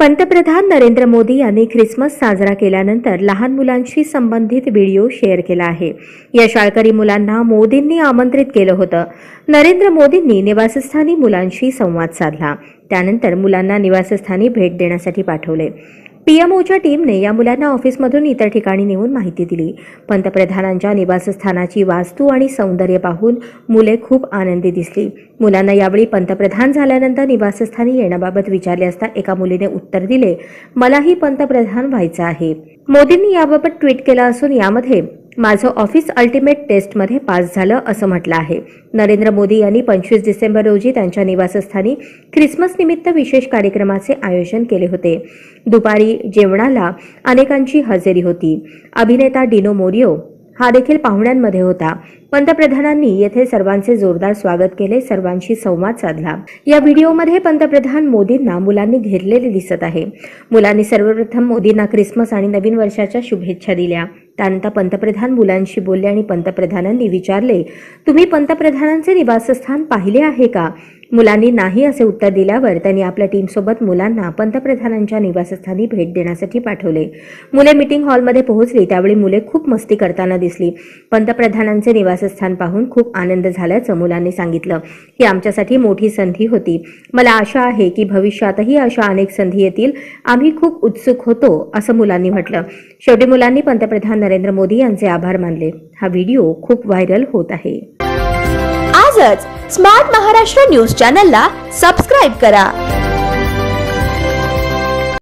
पंतप्रधान नरेंद्र मोदी यांनी ख्रिसमस साजरा केल्यानंतर लहान मुलांशी संबंधित व्हिडिओ शेअर केला आहे। या शाळकरी मुलांना मोदींनी आमंत्रित केलं होतं। नरेंद्र मोदींनी निवासस्थानी मुलांशी संवाद साधला। त्यानंतर मुलांना निवासस्थानी भेट देण्यासाठी पाठवले। पीएमओच्या टीमने या मुलांना ऑफिसमधून इतर ठिकाणी नेऊन माहिती दिली। पंतप्रधानांच्या निवासस्थानाची वास्तू आणि सौंदर्य पाहून मुले खूप आनंदी दिसली। मुलांना यावेळी पंतप्रधान झाल्यानंतर निवासस्थानी येण्याबाबत विचारले असता एका मुलीने उत्तर दिले, मलाही पंतप्रधान व्हायचं आहे। मोदींनी याबाबत ट्विट केलं असून यामध्ये माझं ऑफिस अल्टिमेट टेस्टमध्ये पास झालं असं म्हटलं आहे। नरेंद्र मोदी यांनी 25 डिसेंबर रोजी त्यांच्या निवासस्थानी ख्रिसमस निमित्त विशेष कार्यक्रमाचे आयोजन केले होते। दुपारी जेवणाला अनेकांची हजेरी होती। अभिनेता डिनो मोरियो हा देखील पाहुण्यांमध्ये होता। पंतप्रधानांनी येथे सर्वांचे जोरदार स्वागत केले, सर्वांशी संवाद साधला। या व्हिडिओमध्ये पंतप्रधान मोदींना मुलांनी घेरलेले दिसत आहे। मुलांनी सर्वप्रथम मोदींना ख्रिसमस आणि नवीन वर्षाच्या शुभेच्छा दिल्या। त्यानंतर पंतप्रधान मुलांशी बोलले आणि पंतप्रधानांनी विचारले, तुम्ही पंतप्रधानांचे निवासस्थान पाहिले आहे का? मुलांनी नाही असे उत्तर दिल्यावर त्यांनी आपल्या टीमसोबत मुलांना पंतप्रधानांच्या निवासस्थानी भेट देण्यासाठी पाठवले। मुले मीटिंग हॉलमध्ये पोहोचली त्यावेळी मुले खूप मस्ती करताना दिसली। पंतप्रधानांचे निवासस्थान पाहून खूप आनंद झाल्याचं मुलांनी सांगितलं। ही आमच्यासाठी मोठी संधी होती। मला आशा आहे की भविष्यातही अशा अनेक संधी येतील। आम्ही खूप उत्सुक होतो असं मुलांनी म्हटलं। शेवटी मुलांनी पंतप्रधान नरेंद्र मोदी यांचे आभार मानले। हा व्हिडिओ खूप व्हायरल होत आहे। आजच स्मार्ट महाराष्ट्र न्यूज चॅनलला सबस्क्राइब करा।